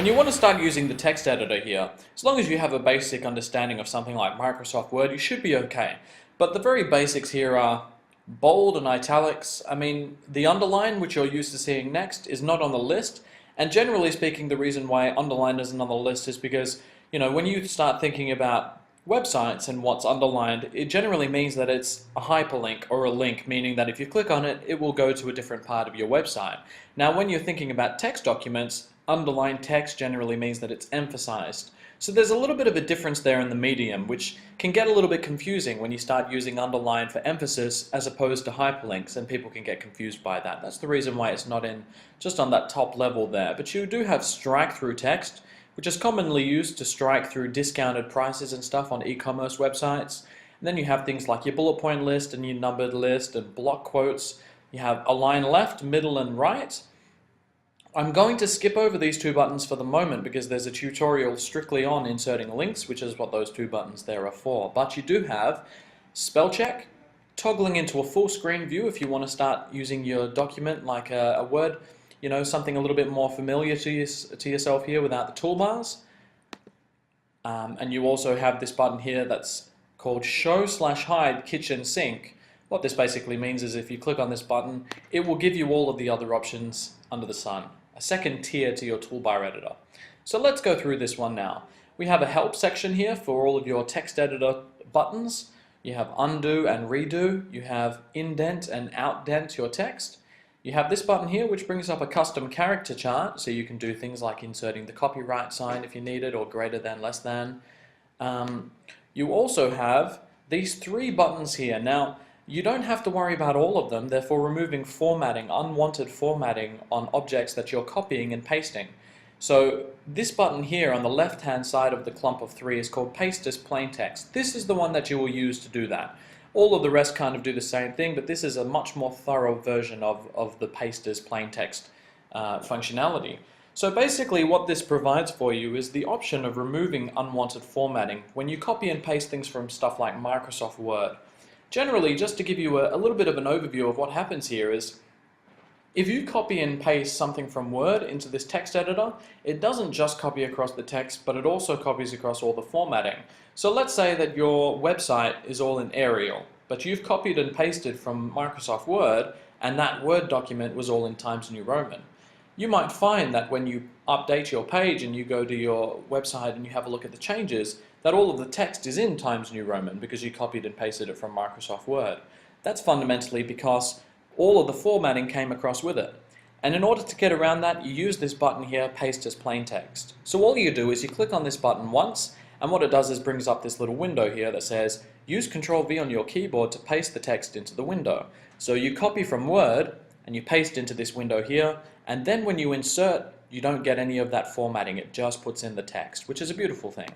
When you want to start using the text editor here, as long as you have a basic understanding of something like Microsoft Word, you should be okay. But the very basics here are bold and italics. I mean, the underline, which you're used to seeing next, is not on the list. And generally speaking, the reason why underline isn't on the list is because, when you start thinking about websites and what's underlined, it generally means that it's a hyperlink or a link, meaning that if you click on it, it will go to a different part of your website. Now, when you're thinking about text documents, underlined text generally means that it's emphasized. So there's a little bit of a difference there in the medium, which can get a little bit confusing when you start using underline for emphasis as opposed to hyperlinks, and people can get confused by that. That's the reason why it's not in just on that top level there. But you do have strike through text, which is commonly used to strike through discounted prices and stuff on e-commerce websites. And then you have things like your bullet point list and your numbered list and block quotes. You have align left, middle, and right. I'm going to skip over these two buttons for the moment because there's a tutorial strictly on inserting links, which is what those two buttons there are for. But you do have spell check, toggling into a full screen view if you want to start using your document like a Word, something a little bit more familiar to yourself here without the toolbars. And you also have this button here that's called Show/Hide Kitchen Sink. What this basically means is if you click on this button, it will give you all of the other options under the sun. A second tier to your toolbar editor. So let's go through this one now. We have a help section here for all of your text editor buttons. You have undo and redo. You have indent and outdent your text. You have this button here which brings up a custom character chart, so you can do things like inserting the copyright sign if you need it, or greater than, less than. You also have these three buttons here. Now, you don't have to worry about all of them. They're for removing formatting, unwanted formatting on objects that you're copying and pasting. So this button here on the left-hand side of the clump of three is called Paste as Plain Text. This is the one that you will use to do that. All of the rest kind of do the same thing, but this is a much more thorough version of the Paste as Plain Text functionality. So basically what this provides for you is the option of removing unwanted formatting when you copy and paste things from stuff like Microsoft Word. Generally, just to give you a little bit of an overview of what happens here is, if you copy and paste something from Word into this text editor, it doesn't just copy across the text, but it also copies across all the formatting. So let's say that your website is all in Arial, but you've copied and pasted from Microsoft Word, and that Word document was all in Times New Roman. You might find that when you update your page and you go to your website and you have a look at the changes, that all of the text is in Times New Roman because you copied and pasted it from Microsoft Word. That's fundamentally because all of the formatting came across with it. And in order to get around that, you use this button here, Paste as Plain Text. So all you do is you click on this button once, and what it does is brings up this little window here that says, use Ctrl+V on your keyboard to paste the text into the window. So you copy from Word, and you paste into this window here, and then when you insert, you don't get any of that formatting. It just puts in the text, which is a beautiful thing.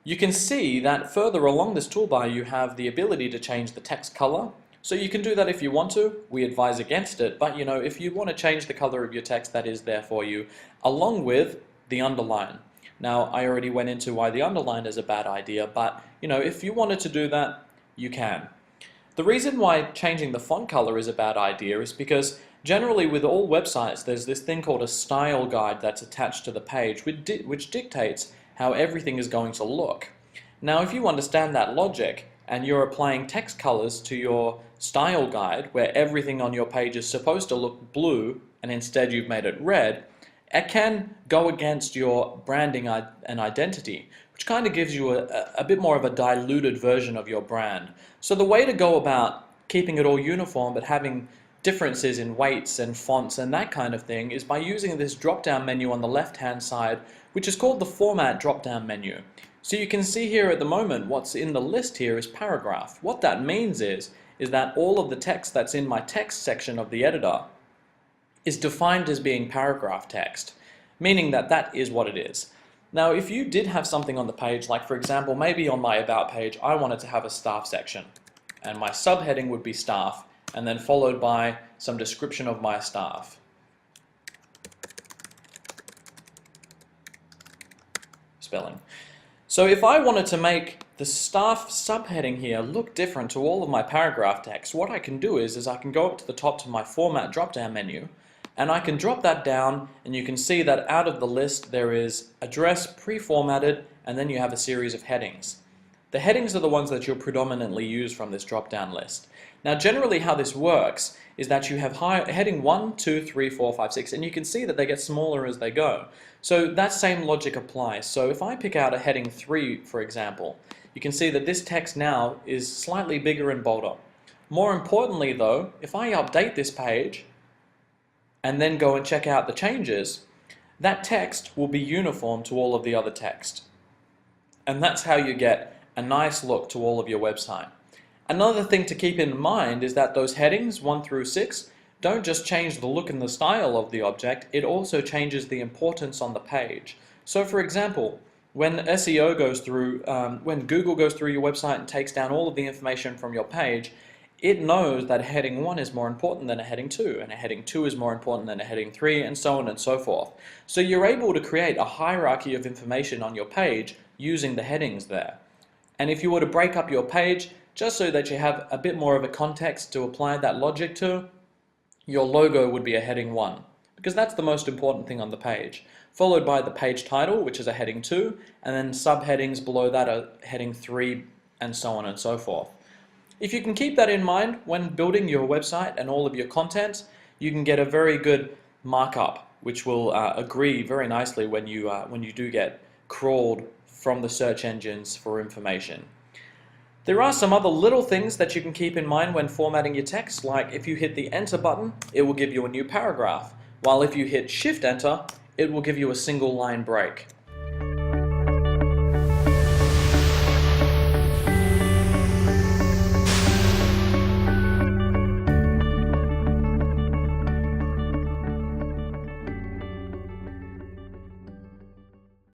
You can see that further along this toolbar you have the ability to change the text color. So you can do that if you want to. We advise against it, but if you want to change the color of your text, that is there for you, along with the underline. Now, I already went into why the underline is a bad idea, but if you wanted to do that, you can. The reason why changing the font color is a bad idea is because generally with all websites there's this thing called a style guide that's attached to the page which dictates how everything is going to look. Now, if you understand that logic and you're applying text colors to your style guide where everything on your page is supposed to look blue and instead you've made it red, it can go against your branding and identity, which kind of gives you a bit more of a diluted version of your brand. So the way to go about keeping it all uniform but having differences in weights and fonts and that kind of thing is by using this drop-down menu on the left-hand side, which is called the Format drop-down menu. So you can see here at the moment what's in the list here is paragraph. What that means is that all of the text that's in my text section of the editor is defined as being paragraph text, meaning that that is what it is. Now, if you did have something on the page, like for example, maybe on my About page, I wanted to have a staff section, and my subheading would be staff, and then followed by some description of my staff. Spelling. So if I wanted to make the staff subheading here look different to all of my paragraph text, what I can do is I can go up to the top to my Format drop-down menu, And I can drop that down, and you can see that out of the list there is address pre-formatted, and then you have a series of headings. The headings are the ones that you'll predominantly use from this drop-down list. Now generally how this works is that you have heading 1, 2, 3, 4, 5, 6, and you can see that they get smaller as they go. So that same logic applies. So if I pick out a heading 3, for example, you can see that this text now is slightly bigger and bolder. More importantly though, if I update this page and then go and check out the changes, that text will be uniform to all of the other text. And that's how you get a nice look to all of your website. Another thing to keep in mind is that those headings 1 through 6 don't just change the look and the style of the object, it also changes the importance on the page. So for example, when SEO goes through, when Google goes through your website and takes down all of the information from your page, it knows that a heading 1 is more important than a heading 2, and a heading 2 is more important than a heading 3, and so on and so forth. So you're able to create a hierarchy of information on your page using the headings there. And if you were to break up your page, just so that you have a bit more of a context to apply that logic to, your logo would be a heading 1, because that's the most important thing on the page, followed by the page title, which is a heading 2, and then subheadings below that are heading 3, and so on and so forth. If you can keep that in mind when building your website and all of your content, you can get a very good markup, which will agree very nicely when you do get crawled from the search engines for information. There are some other little things that you can keep in mind when formatting your text, like if you hit the enter button, it will give you a new paragraph, while if you hit shift enter, it will give you a single line break.